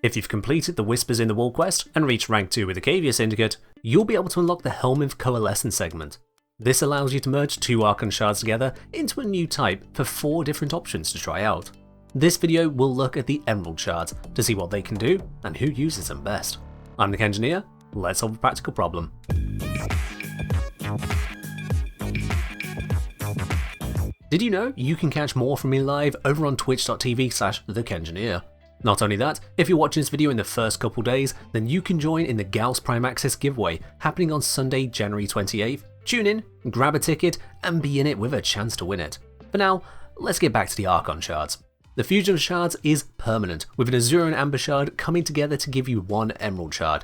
If you've completed the Whispers in the Wall quest and reached rank 2 with the Cavia Syndicate, you'll be able to unlock the Helminth Coalescence segment. This allows you to merge 2 Archon shards together into a new type for 4 different options to try out. This video will look at the Emerald shards to see what they can do and who uses them best. I'm the Kengineer, let's solve a practical problem. Did you know you can catch more from me live over on twitch.tv/thekengineer? Not only that, if you're watching this video in the first couple days, then you can join in the Gauss Prime Access giveaway happening on Sunday, January 28th. Tune in, grab a ticket, and be in it with a chance to win it. For now, let's get back to the Archon shards. The fusion of shards is permanent, with an Azure and Amber shard coming together to give you 1 Emerald shard.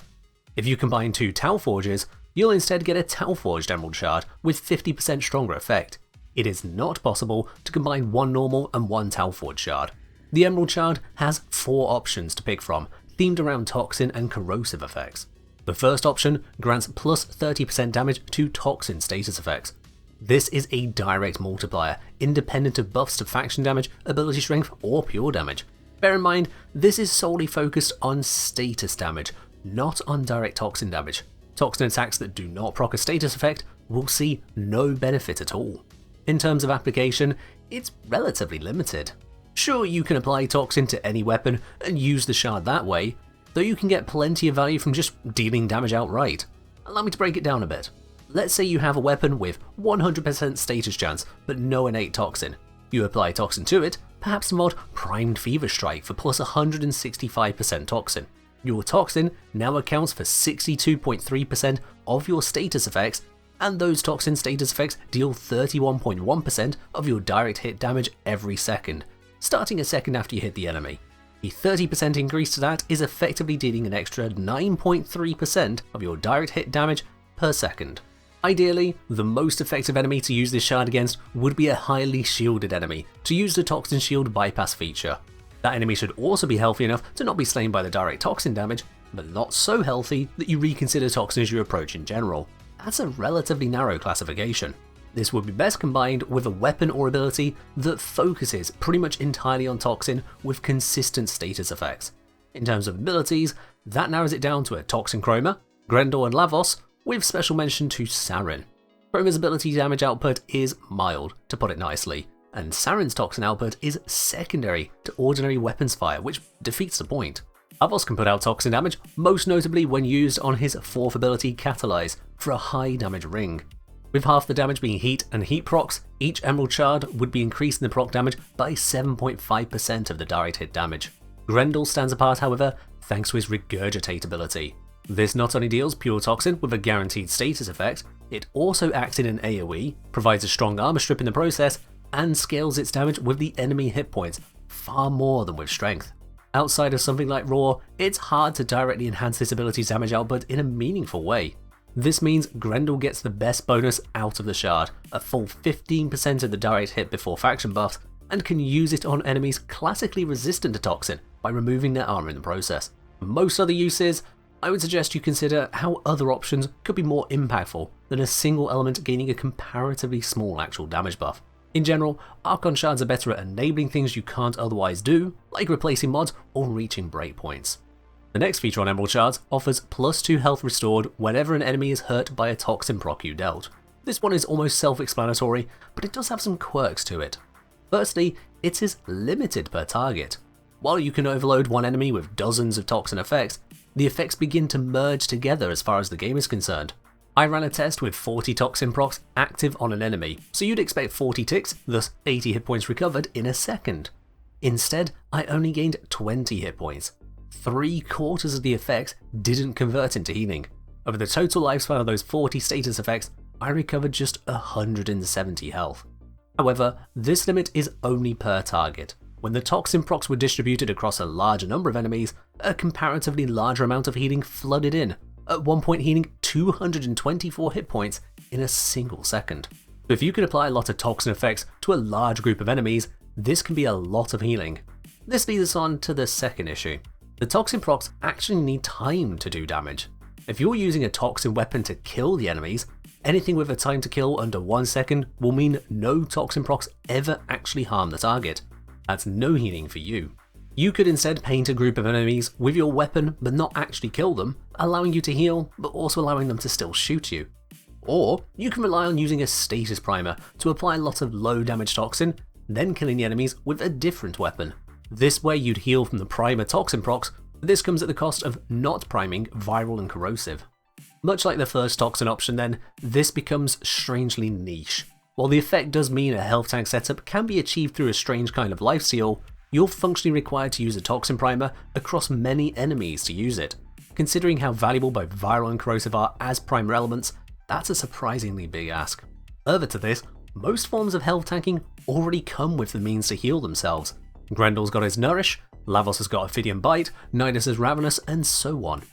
If you combine 2 Tau Forges, you'll instead get a Tau Forged Emerald shard with 50% stronger effect. It is not possible to combine 1 normal and 1 Tau Forged shard. The Emerald shard has 4 options to pick from, themed around toxin and corrosive effects. The first option grants plus 30% damage to toxin status effects. This is a direct multiplier, independent of buffs to faction damage, ability strength, or pure damage. Bear in mind, this is solely focused on status damage, not on direct toxin damage. Toxin attacks that do not proc a status effect will see no benefit at all. In terms of application, it's relatively limited. Sure, you can apply toxin to any weapon and use the shard that way, though you can get plenty of value from just dealing damage outright. Allow me to break it down a bit. Let's say you have a weapon with 100% status chance, but no innate toxin. You apply toxin to it, perhaps mod Primed Fever Strike for plus 165% toxin. Your toxin now accounts for 62.3% of your status effects, and those toxin status effects deal 31.1% of your direct hit damage every second, starting a second after you hit the enemy. A 30% increase to that is effectively dealing an extra 9.3% of your direct hit damage per second. Ideally, the most effective enemy to use this shard against would be a highly shielded enemy to use the Toxin Shield bypass feature. That enemy should also be healthy enough to not be slain by the direct toxin damage, but not so healthy that you reconsider toxin as your approach in general. That's a relatively narrow classification. This would be best combined with a weapon or ability that focuses pretty much entirely on toxin with consistent status effects. In terms of abilities, that narrows it down to a Toxin Chroma, Grendel and Lavos, with special mention to Sarin. Chroma's ability damage output is mild, to put it nicely, and Sarin's toxin output is secondary to ordinary weapons fire, which defeats the point. Lavos can put out toxin damage, most notably when used on his 4th ability Catalyze for a high damage ring. With half the damage being heat and heat procs, each Emerald shard would be increasing the proc damage by 7.5% of the direct hit damage. Grendel stands apart, however, thanks to his Regurgitate ability. This not only deals pure toxin with a guaranteed status effect, it also acts in an AoE, provides a strong armor strip in the process, and scales its damage with the enemy hit points, far more than with strength. Outside of something like Roar, it's hard to directly enhance this ability's damage output in a meaningful way. This means Grendel gets the best bonus out of the shard, a full 15% of the direct hit before faction buffs, and can use it on enemies classically resistant to toxin by removing their armor in the process. For most other uses, I would suggest you consider how other options could be more impactful than a single element gaining a comparatively small actual damage buff. In general, Archon shards are better at enabling things you can't otherwise do, like replacing mods or reaching breakpoints. The next feature on Emerald shards offers plus 2 health restored whenever an enemy is hurt by a toxin proc you dealt. This one is almost self-explanatory, but it does have some quirks to it. Firstly, it is limited per target. While you can overload one enemy with dozens of toxin effects, the effects begin to merge together as far as the game is concerned. I ran a test with 40 toxin procs active on an enemy, so you'd expect 40 ticks, thus 80 hit points recovered in a second. Instead, I only gained 20 hit points. 3/4 of the effects didn't convert into healing. Over the total lifespan of those 40 status effects, I recovered just 170 health. However, this limit is only per target. When the toxin procs were distributed across a larger number of enemies, a comparatively larger amount of healing flooded in, at one point healing 224 hit points in a single second. If you can apply a lot of toxin effects to a large group of enemies, this can be a lot of healing. This leads us on to the second issue. The toxin procs actually need time to do damage. If you're using a toxin weapon to kill the enemies, anything with a time to kill under 1 second will mean no toxin procs ever actually harm the target. That's no healing for you. You could instead paint a group of enemies with your weapon but not actually kill them, allowing you to heal but also allowing them to still shoot you. Or you can rely on using a status primer to apply a lot of low damage toxin, then killing the enemies with a different weapon. This way you'd heal from the primer toxin procs, but this comes at the cost of not priming viral and corrosive. Much like the first toxin option then, this becomes strangely niche. While the effect does mean a health tank setup can be achieved through a strange kind of lifesteal, you're functionally required to use a toxin primer across many enemies to use it. Considering how valuable both viral and corrosive are as primer elements, that's a surprisingly big ask. Further to this, most forms of health tanking already come with the means to heal themselves. Grendel's got his Nourish, Lavos has got Ophidian Bite, Nidus has Ravenous, and so on.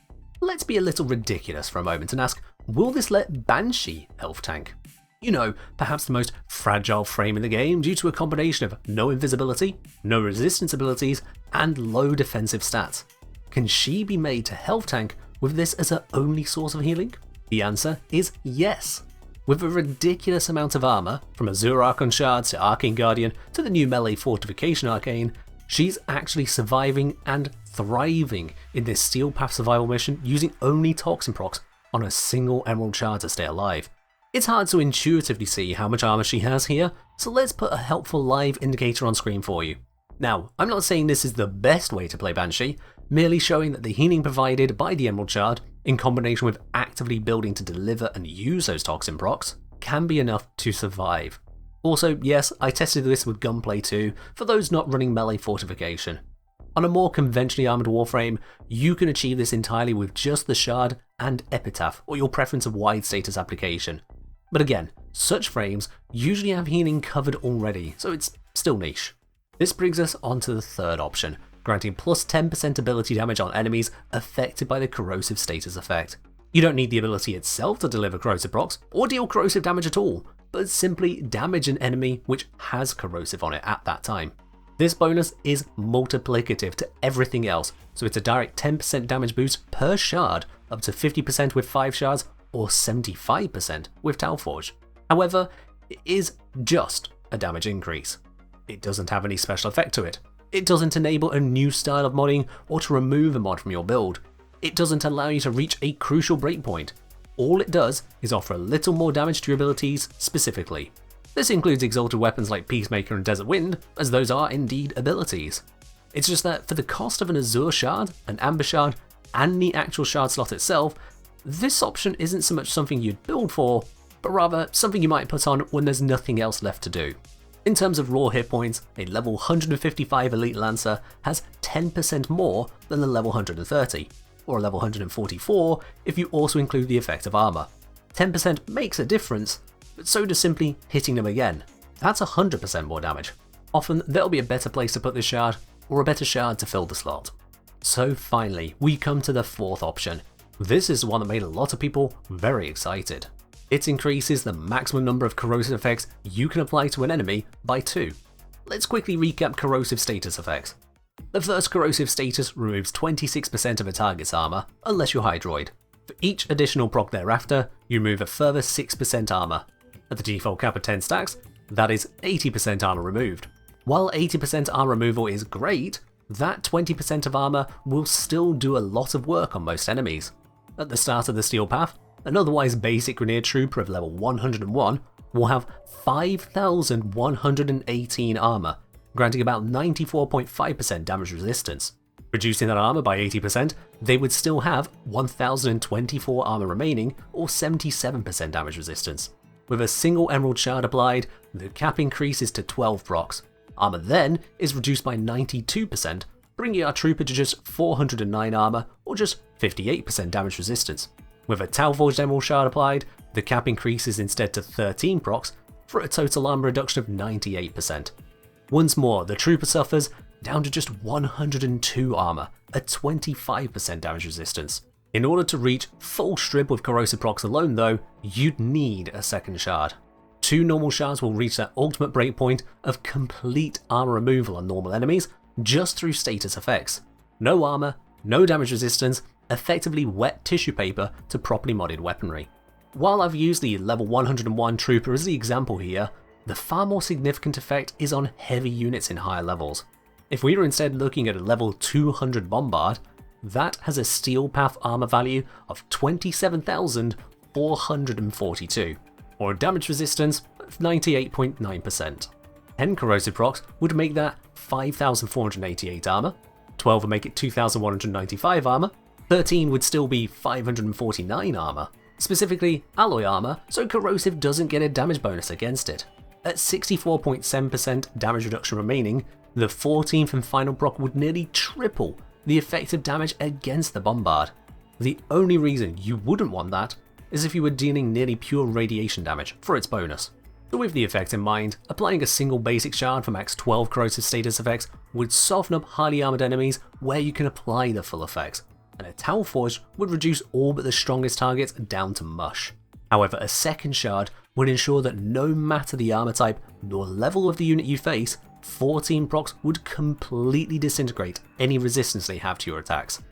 Let's be a little ridiculous for a moment and ask, will this let Banshee health tank? You know, perhaps the most fragile frame in the game due to a combination of no invisibility, no resistance abilities, and low defensive stats. Can she be made to health tank with this as her only source of healing? The answer is yes. With a ridiculous amount of armor, from Azure Archon Shards to Arcane Guardian to the new melee Fortification Arcane, she's actually surviving and thriving in this Steel Path survival mission using only toxin procs on a single Emerald Shard to stay alive. It's hard to intuitively see how much armor she has here, so let's put a helpful live indicator on screen for you. Now, I'm not saying this is the best way to play Banshee, merely showing that the healing provided by the Emerald Shard, in combination with actively building to deliver and use those toxin procs, can be enough to survive. Also, yes, I tested this with Gunplay too, for those not running melee fortification. On a more conventionally armoured warframe, you can achieve this entirely with just the Shard and Epitaph, or your preference of wide status application. But again, such frames usually have healing covered already, so it's still niche. This brings us on to the third option, granting plus 10% ability damage on enemies affected by the corrosive status effect. You don't need the ability itself to deliver corrosive procs, or deal corrosive damage at all, but simply damage an enemy which has corrosive on it at that time. This bonus is multiplicative to everything else, so it's a direct 10% damage boost per shard, up to 50% with 5 shards, or 75% with Talforge. However, it is just a damage increase. It doesn't have any special effect to it. It doesn't enable a new style of modding or to remove a mod from your build. It doesn't allow you to reach a crucial breakpoint. All it does is offer a little more damage to your abilities specifically. This includes exalted weapons like Peacemaker and Desert Wind, as those are indeed abilities. It's just that for the cost of an Azure Shard, an Amber Shard, and the actual Shard slot itself, this option isn't so much something you'd build for, but rather something you might put on when there's nothing else left to do. In terms of raw hit points, a level 155 Elite Lancer has 10% more than the level 130, or a level 144 if you also include the effect of armor. 10% makes a difference, but so does simply hitting them again. That's 100% more damage. Often there'll be a better place to put this shard, or a better shard to fill the slot. So finally, we come to the fourth option. This is the one that made a lot of people very excited. It increases the maximum number of corrosive effects you can apply to an enemy by 2. Let's quickly recap corrosive status effects. The first corrosive status removes 26% of a target's armor, unless you're Hydroid. For each additional proc thereafter, you remove a further 6% armor. At the default cap of 10 stacks, that is 80% armor removed. While 80% armor removal is great, that 20% of armor will still do a lot of work on most enemies. At the start of the Steel Path, an otherwise basic Grineer Trooper of level 101 will have 5,118 armor, granting about 94.5% damage resistance. Reducing that armor by 80%, they would still have 1,024 armor remaining, or 77% damage resistance. With a single Emerald Shard applied, the cap increases to 12 procs. Armor then is reduced by 92%, bringing our trooper to just 409 armor, or just 58% damage resistance. With a Talforged Emerald Shard applied, the cap increases instead to 13 procs, for a total armor reduction of 98%. Once more, the trooper suffers down to just 102 armor, a 25% damage resistance. In order to reach full strip with corrosive procs alone though, you'd need a second shard. 2 normal shards will reach that ultimate breakpoint of complete armor removal on normal enemies just through status effects. No armor, no damage resistance, effectively wet tissue paper to properly modded weaponry. While I've used the level 101 trooper as the example here, the far more significant effect is on heavy units in higher levels. If we were instead looking at a level 200 Bombard, that has a Steel Path armor value of 27,442, or a damage resistance of 98.9%. 10 corrosive procs would make that 5,488 armor, 12 would make it 2,195 armor, 13 would still be 549 armor, specifically alloy armor, so corrosive doesn't get a damage bonus against it. At 64.7% damage reduction remaining, the 14th and final proc would nearly triple the effective damage against the Bombard. The only reason you wouldn't want that is if you were dealing nearly pure radiation damage for its bonus. So with the effect in mind, applying a single basic shard for max 12 corrosive status effects would soften up highly armored enemies where you can apply the full effects, and a Tau Forge would reduce all but the strongest targets down to mush. However, a second shard would ensure that no matter the armor type nor level of the unit you face, 14 procs would completely disintegrate any resistance they have to your attacks.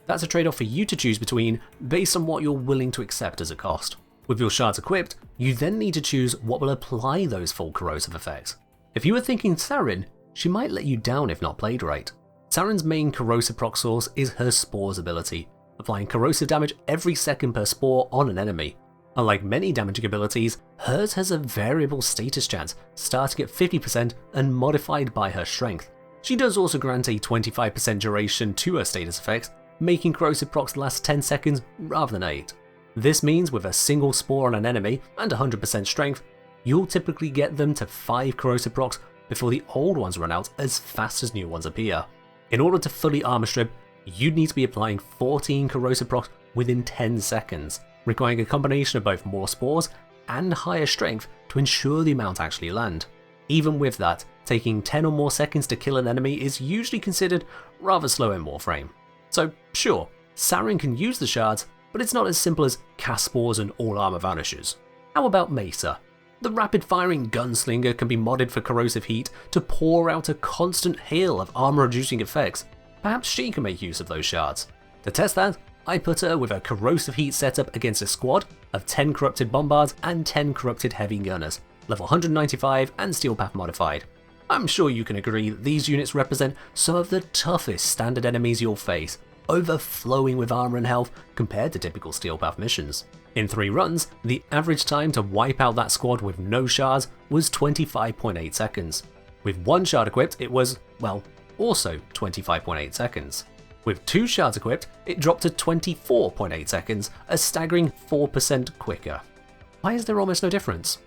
That's a trade-off for you to choose between based on what you're willing to accept as a cost. With your shards equipped, you then need to choose what will apply those full corrosive effects. If you were thinking Sarin, she might let you down if not played right. Sarin's main corrosive proc source is her Spores ability, applying corrosive damage every second per spore on an enemy. Unlike many damaging abilities, hers has a variable status chance, starting at 50% and modified by her strength. She does also grant a 25% duration to her status effects, making corrosive procs last 10 seconds rather than 8. This means with a single spore on an enemy and 100% strength, you'll typically get them to 5 corrosive procs before the old ones run out as fast as new ones appear. In order to fully armor strip, you'd need to be applying 14 corrosive procs within 10 seconds. Requiring a combination of both more spores and higher strength to ensure the amount actually land. Even with that, taking 10 or more seconds to kill an enemy is usually considered rather slow in Warframe. So sure, Sarin can use the shards, but it's not as simple as cast spores and all armor vanishes. How about Mesa? The rapid firing gunslinger can be modded for corrosive heat to pour out a constant hail of armor reducing effects. Perhaps she can make use of those shards. To test that, I put her with a corrosive heat setup against a squad of 10 corrupted bombards and 10 corrupted heavy gunners, level 195 and Steel Path modified. I'm sure you can agree that these units represent some of the toughest standard enemies you'll face, overflowing with armor and health compared to typical Steel Path missions. In 3 runs, the average time to wipe out that squad with no shards was 25.8 seconds. With 1 shard equipped, it was, well, also 25.8 seconds. With 2 shards equipped, it dropped to 24.8 seconds, a staggering 4% quicker. Why is there almost no difference?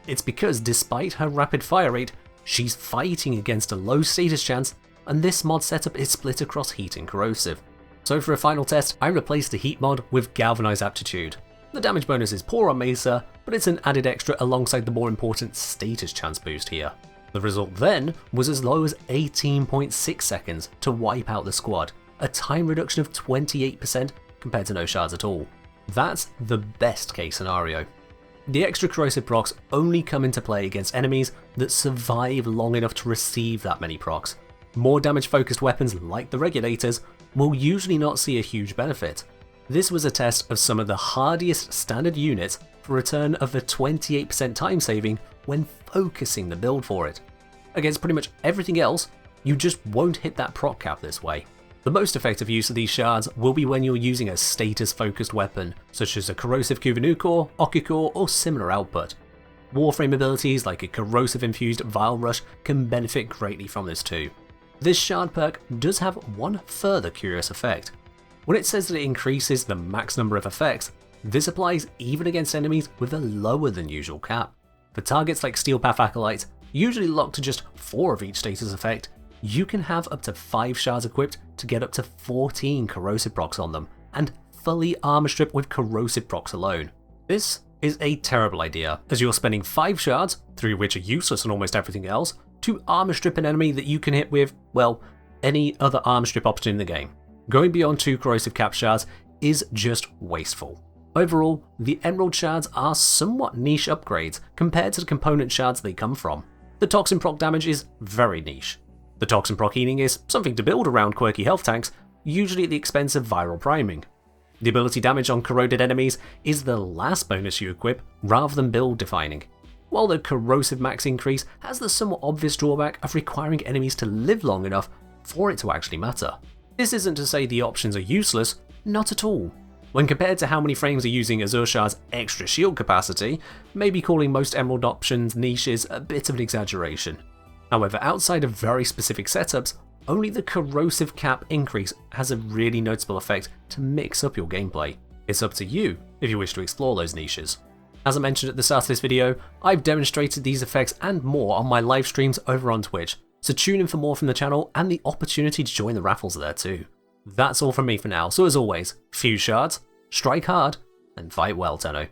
It's because despite her rapid fire rate, she's fighting against a low status chance, and this mod setup is split across heat and corrosive. So for a final test, I replaced the heat mod with Galvanize Aptitude. The damage bonus is poor on Mesa, but it's an added extra alongside the more important status chance boost here. The result then was as low as 18.6 seconds to wipe out the squad, a time reduction of 28% compared to no shards at all. That's the best case scenario. The extra corrosive procs only come into play against enemies that survive long enough to receive that many procs. More damage focused weapons like the Regulators will usually not see a huge benefit. This was a test of some of the hardiest standard units for return of the 28% time saving when focusing the build for it. Against pretty much everything else, you just won't hit that proc cap this way. The most effective use of these shards will be when you're using a status-focused weapon, such as a corrosive Kuvanu Core, Oki Core, or similar output. Warframe abilities like a corrosive-infused Vile Rush can benefit greatly from this too. This shard perk does have one further curious effect. When it says that it increases the max number of effects, this applies even against enemies with a lower than usual cap. For targets like Steel Path Acolytes, usually locked to just 4 of each status effect, you can have up to 5 shards equipped to get up to 14 corrosive procs on them, and fully armor strip with corrosive procs alone. This is a terrible idea, as you're spending 5 shards, 3 of which are useless on almost everything else, to armor strip an enemy that you can hit with, well, any other armor strip option in the game. Going beyond 2 corrosive cap shards is just wasteful. Overall, the Emerald shards are somewhat niche upgrades compared to the component shards they come from. The Toxin proc damage is very niche. The Toxin proc healing is something to build around quirky health tanks, usually at the expense of viral priming. The ability damage on corroded enemies is the last bonus you equip rather than build defining, while the corrosive max increase has the somewhat obvious drawback of requiring enemies to live long enough for it to actually matter. This isn't to say the options are useless, not at all. When compared to how many frames are using Azure Shard's extra shield capacity, maybe calling most Emerald options niche is a bit of an exaggeration. However, outside of very specific setups, only the corrosive cap increase has a really noticeable effect to mix up your gameplay. It's up to you if you wish to explore those niches. As I mentioned at the start of this video, I've demonstrated these effects and more on my live streams over on Twitch, so tune in for more from the channel and the opportunity to join the raffles there too. That's all from me for now, so as always, fuse shards, strike hard, and fight well, Tenno.